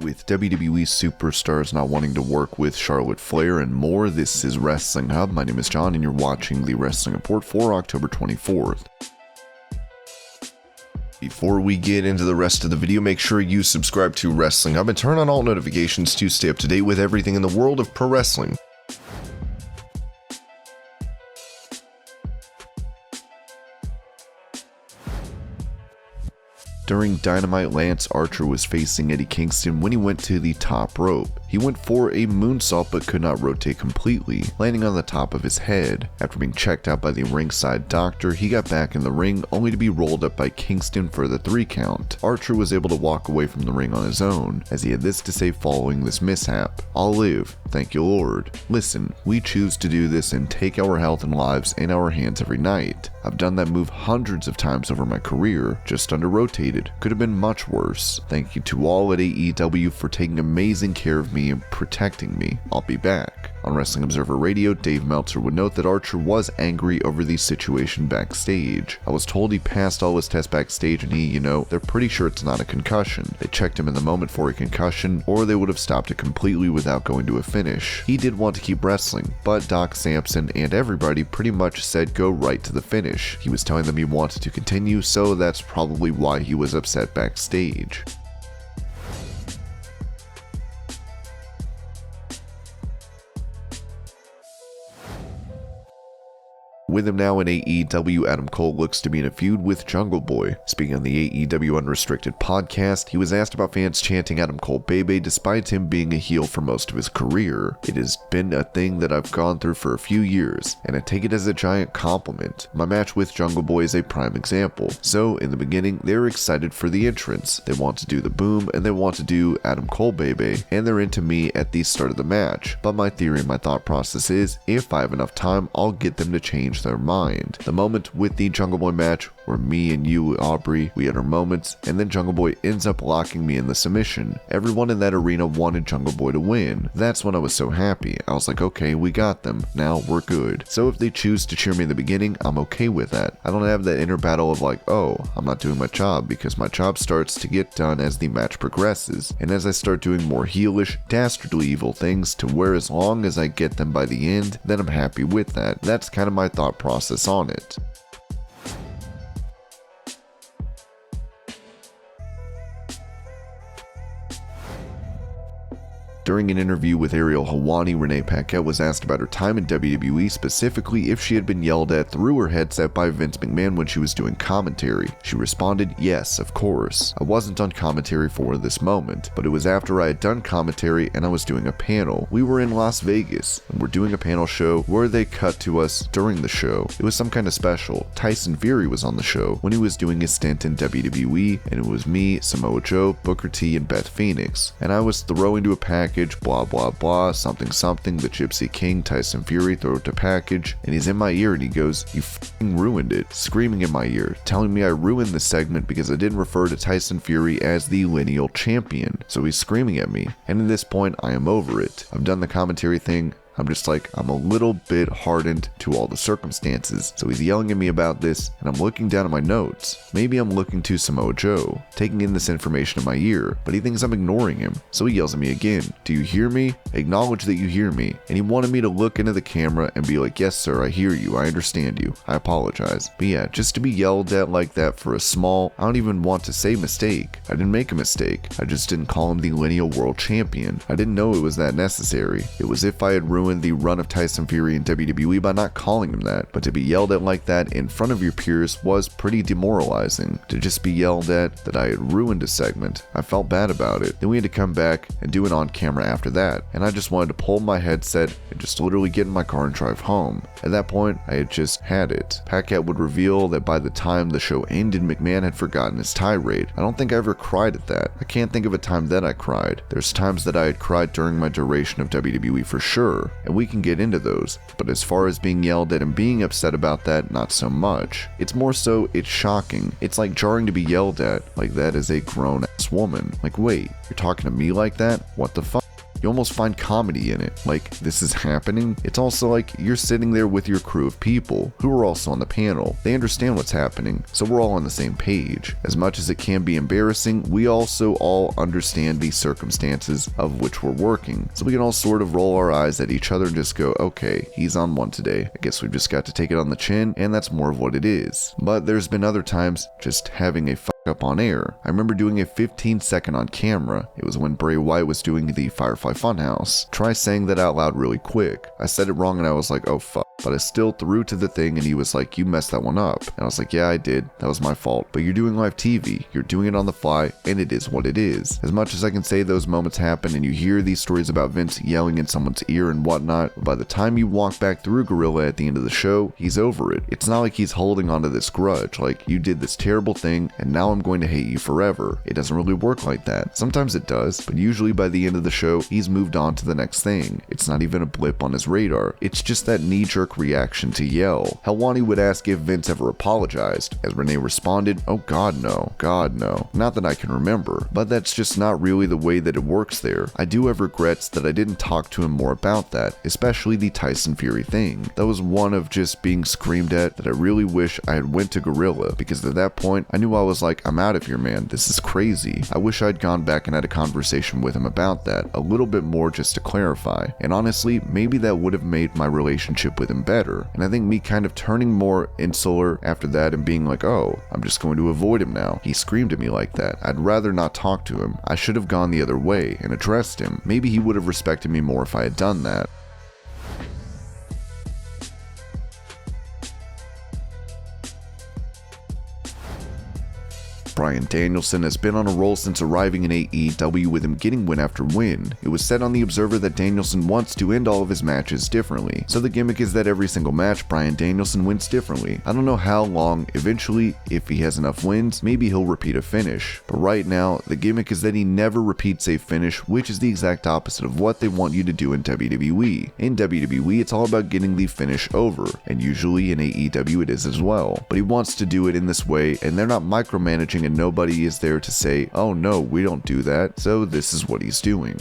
With WWE superstars not wanting to work with Charlotte Flair and more, this is Wrestling Hub. My name is John and you're watching the Wrestling Report for October 24th. Before we get into the rest of the video, make sure you subscribe to Wrestling Hub and turn on all notifications to stay up to date with everything in the world of pro wrestling. During Dynamite, Lance Archer was facing Eddie Kingston when he went to the top rope. He went for a moonsault but could not rotate completely, landing on the top of his head. After being checked out by the ringside doctor, he got back in the ring only to be rolled up by Kingston for the 3 count. Archer was able to walk away from the ring on his own, as he had this to say following this mishap: "I'll live, thank you Lord. Listen, we choose to do this and take our health and lives in our hands every night. I've done that move hundreds of times over my career, just under-rotated. Could have been much worse. Thank you to all at AEW for taking amazing care of me and protecting me. I'll be back." On Wrestling Observer Radio, Dave Meltzer would note that Archer was angry over the situation backstage. "I was told he passed all his tests backstage and they're pretty sure it's not a concussion. They checked him in the moment for a concussion, or they would have stopped it completely without going to a finish. He did want to keep wrestling, but Doc Sampson and everybody pretty much said go right to the finish. He was telling them he wanted to continue, so that's probably why he was upset backstage." With him now in AEW, Adam Cole looks to be in a feud with Jungle Boy. Speaking on the AEW Unrestricted podcast, he was asked about fans chanting Adam Cole Bebe despite him being a heel for most of his career. "It has been a thing that I've gone through for a few years, and I take it as a giant compliment. My match with Jungle Boy is a prime example. So, in the beginning, they're excited for the entrance. They want to do the boom, and they want to do Adam Cole Bebe, and they're into me at the start of the match. But my theory and my thought process is, if I have enough time, I'll get them to change their mind. The moment with the Jungle Boy match where me and you, Aubrey, we had our moments, and then Jungle Boy ends up locking me in the submission. Everyone in that arena wanted Jungle Boy to win. That's when I was so happy. I was like, okay, we got them. Now we're good. So if they choose to cheer me in the beginning, I'm okay with that. I don't have that inner battle of like, oh, I'm not doing my job, because my job starts to get done as the match progresses. And as I start doing more heelish, dastardly evil things to where as long as I get them by the end, then I'm happy with that. That's kind of my thought process on it." During an interview with Ariel Helwani, Renee Paquette was asked about her time in WWE, specifically if she had been yelled at through her headset by Vince McMahon when she was doing commentary. She responded, "Yes, of course. I wasn't on commentary for this moment, but it was after I had done commentary and I was doing a panel. We were in Las Vegas, and we're doing a panel show where they cut to us during the show. It was some kind of special. Tyson Fury was on the show when he was doing his stint in WWE, and it was me, Samoa Joe, Booker T, and Beth Phoenix. And I was throwing to a package, blah blah blah, something something, the Gypsy King, Tyson Fury, throw it to package, and he's in my ear and he goes, 'You f***ing ruined it,' screaming in my ear, telling me I ruined the segment because I didn't refer to Tyson Fury as the lineal champion. So he's screaming at me, and at this point I am over it. I've done the commentary thing. I'm just like, I'm a little bit hardened to all the circumstances. So he's yelling at me about this, and I'm looking down at my notes. Maybe I'm looking to Samoa Joe, taking in this information in my ear, but he thinks I'm ignoring him. So he yells at me again. 'Do you hear me? Acknowledge that you hear me.' And he wanted me to look into the camera and be like, 'Yes sir, I hear you, I understand you, I apologize.' But yeah, just to be yelled at like that for a small, I don't even want to say mistake. I didn't make a mistake. I just didn't call him the lineal world champion. I didn't know it was that necessary. It was if I had ruined the run of Tyson Fury in WWE by not calling him that, but to be yelled at like that in front of your peers was pretty demoralizing. To just be yelled at that I had ruined a segment, I felt bad about it. Then we had to come back and do it on camera after that, and I just wanted to pull my headset and just literally get in my car and drive home. At that point, I had just had it." Paquette would reveal that by the time the show ended, McMahon had forgotten his tirade. "I don't think I ever cried at that. I can't think of a time that I cried. There's times that I had cried during my duration of WWE for sure, and we can get into those, but as far as being yelled at and being upset about that, not so much. It's more so, it's shocking. It's like jarring to be yelled at like that as a grown-ass woman. Like, wait, you're talking to me like that? What the fuck?" You almost find comedy in it. Like, this is happening? It's also like you're sitting there with your crew of people who are also on the panel. They understand what's happening, so we're all on the same page. As much as it can be embarrassing, we also all understand the circumstances of which we're working, so we can all sort of roll our eyes at each other and just go, okay, he's on one today. I guess we've just got to take it on the chin, and that's more of what it is. But there's been other times just having a up on air. I remember doing a 15-second on camera. It was when Bray Wyatt was doing the Firefly Funhouse. Try saying that out loud really quick. I said it wrong and I was like, oh fuck. But I still threw to the thing and he was like, you messed that one up. And I was like, yeah, I did. That was my fault. But you're doing live TV. You're doing it on the fly and it is what it is. As much as I can say those moments happen and you hear these stories about Vince yelling in someone's ear and whatnot, by the time you walk back through Gorilla at the end of the show, he's over it. It's not like he's holding onto this grudge. Like, you did this terrible thing and now I'm going to hate you forever. It doesn't really work like that. Sometimes it does, but usually by the end of the show, he's moved on to the next thing. It's not even a blip on his radar. It's just that knee-jerk reaction to yell. Helwani would ask if Vince ever apologized, as Renee responded, oh god no, god no. Not that I can remember, but that's just not really the way that it works there. I do have regrets that I didn't talk to him more about that, especially the Tyson Fury thing. That was one of just being screamed at that I really wish I had went to Gorilla, because at that point, I knew I was like, I'm out of here, man. This is crazy. I wish I'd gone back and had a conversation with him about that, a little bit more just to clarify. And honestly, maybe that would have made my relationship with him better. And I think me kind of turning more insular after that and being like, oh, I'm just going to avoid him now. He screamed at me like that. I'd rather not talk to him. I should have gone the other way and addressed him. Maybe he would have respected me more if I had done that. Bryan Danielson has been on a roll since arriving in AEW, with him getting win after win. It was said on The Observer that Danielson wants to end all of his matches differently, so the gimmick is that every single match Bryan Danielson wins differently. I don't know how long. Eventually, if he has enough wins, maybe he'll repeat a finish. But right now, the gimmick is that he never repeats a finish, which is the exact opposite of what they want you to do in WWE. In WWE, it's all about getting the finish over, and usually in AEW it is as well. But he wants to do it in this way, and they're not micromanaging, and nobody is there to say, oh no, we don't do that, so this is what he's doing.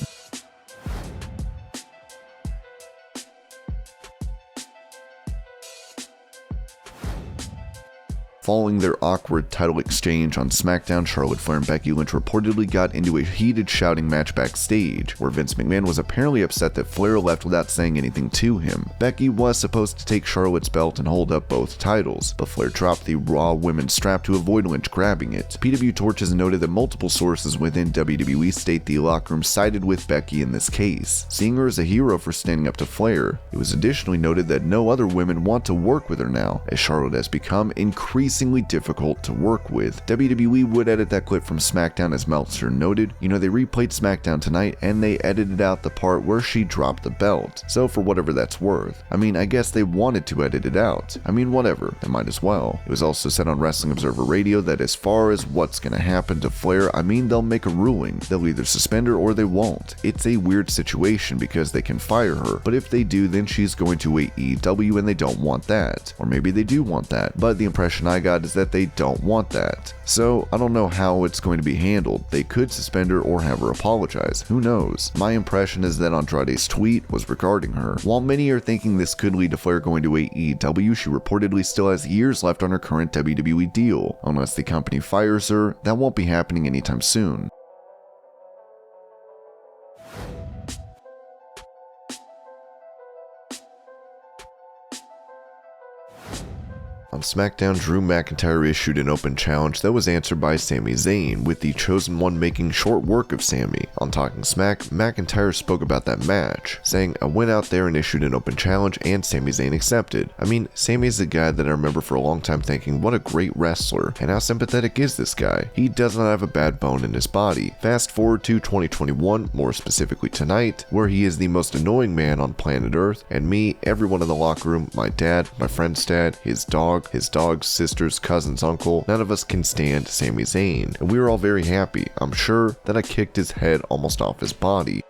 Following their awkward title exchange on SmackDown, Charlotte Flair and Becky Lynch reportedly got into a heated shouting match backstage, where Vince McMahon was apparently upset that Flair left without saying anything to him. Becky was supposed to take Charlotte's belt and hold up both titles, but Flair dropped the Raw women's strap to avoid Lynch grabbing it. PW Torch has noted that multiple sources within WWE state the locker room sided with Becky in this case, seeing her as a hero for standing up to Flair. It was additionally noted that no other women want to work with her now, as Charlotte has become increasingly difficult to work with. WWE would edit that clip from SmackDown, as Meltzer noted. You know, they replayed SmackDown tonight and they edited out the part where she dropped the belt. So for whatever that's worth. I mean, I guess they wanted to edit it out. I mean, whatever. They might as well. It was also said on Wrestling Observer Radio that as far as what's gonna happen to Flair, I mean, they'll make a ruling. They'll either suspend her or they won't. It's a weird situation because they can fire her, but if they do, then she's going to AEW and they don't want that. Or maybe they do want that, but the impression I got is that they don't want that. So I don't know how it's going to be handled. They could suspend her or have her apologize. Who knows? My impression is that Andrade's tweet was regarding her. While many are thinking this could lead to Flair going to AEW, she reportedly still has years left on her current WWE deal. Unless the company fires her, that won't be happening anytime soon. On SmackDown, Drew McIntyre issued an open challenge that was answered by Sami Zayn, with the Chosen One making short work of Sami. On Talking Smack, McIntyre spoke about that match, saying, I went out there and issued an open challenge and Sami Zayn accepted. I mean, Sami is a guy that I remember for a long time thinking, what a great wrestler, and how sympathetic is this guy? He does not have a bad bone in his body. Fast forward to 2021, more specifically tonight, where he is the most annoying man on planet Earth, and me, everyone in the locker room, my dad, my friend's dad, his dog's sisters, cousins, uncle, none of us can stand Sami Zayn, and we were all very happy. I'm sure that I kicked his head almost off his body.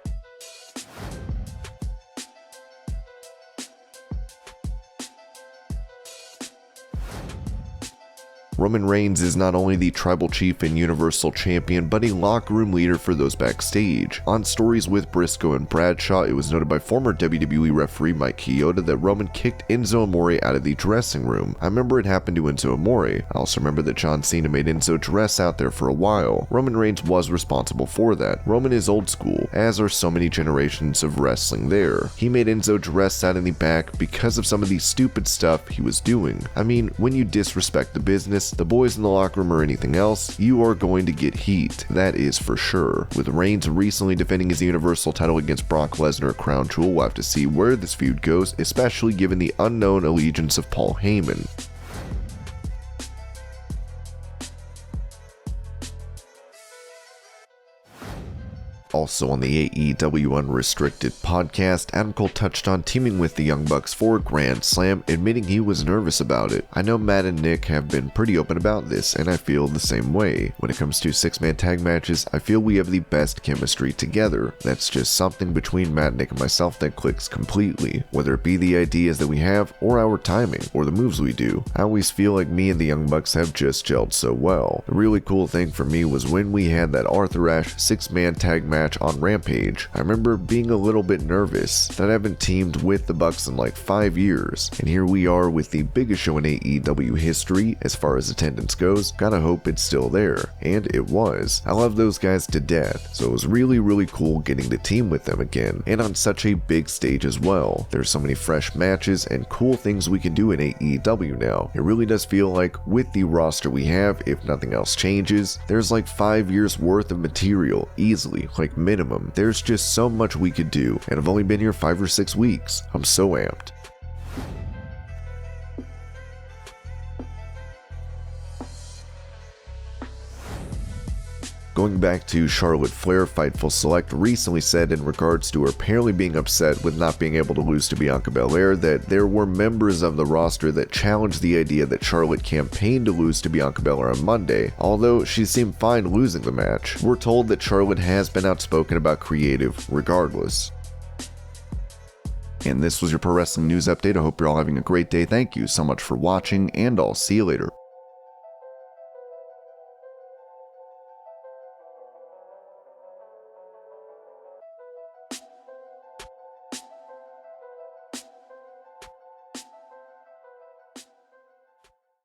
Roman Reigns is not only the tribal chief and universal champion, but a locker room leader for those backstage. On Stories with Briscoe and Bradshaw, it was noted by former WWE referee Mike Chioda that Roman kicked Enzo Amore out of the dressing room. I remember it happened to Enzo Amore. I also remember that John Cena made Enzo dress out there for a while. Roman Reigns was responsible for that. Roman is old school, as are so many generations of wrestling there. He made Enzo dress out in the back because of some of the stupid stuff he was doing. I mean, when you disrespect the business, the boys in the locker room, or anything else, you are going to get heat. That is for sure. With Reigns recently defending his Universal title against Brock Lesnar at Crown Jewel, we'll have to see where this feud goes, especially given the unknown allegiance of Paul Heyman. Also on the AEW Unrestricted podcast, Adam Cole touched on teaming with the Young Bucks for Grand Slam, admitting he was nervous about it. I know Matt and Nick have been pretty open about this, and I feel the same way. When it comes to 6-man tag matches, I feel we have the best chemistry together. That's just something between Matt, Nick, and myself that clicks completely. Whether it be the ideas that we have, or our timing, or the moves we do, I always feel like me and the Young Bucks have just gelled so well. The really cool thing for me was when we had that Arthur Ashe 6-man tag match on Rampage. I remember being a little bit nervous that I haven't teamed with the Bucks in like 5 years, and here we are with the biggest show in AEW history as far as attendance goes. Gotta hope it's still there, and it was. I love those guys to death, so it was really cool getting to team with them again, and on such a big stage as well. There's so many fresh matches and cool things we can do in AEW now. It really does feel like with the roster we have, if nothing else changes, there's like 5 years worth of material easily, like minimum. There's just so much we could do, and I've only been here 5 or 6 weeks. I'm so amped. Going back to Charlotte Flair, Fightful Select recently said in regards to her apparently being upset with not being able to lose to Bianca Belair that there were members of the roster that challenged the idea that Charlotte campaigned to lose to Bianca Belair on Monday, although she seemed fine losing the match. We're told that Charlotte has been outspoken about creative regardless. And this was your Pro Wrestling News Update. I hope you're all having a great day. Thank you so much for watching, and I'll see you later.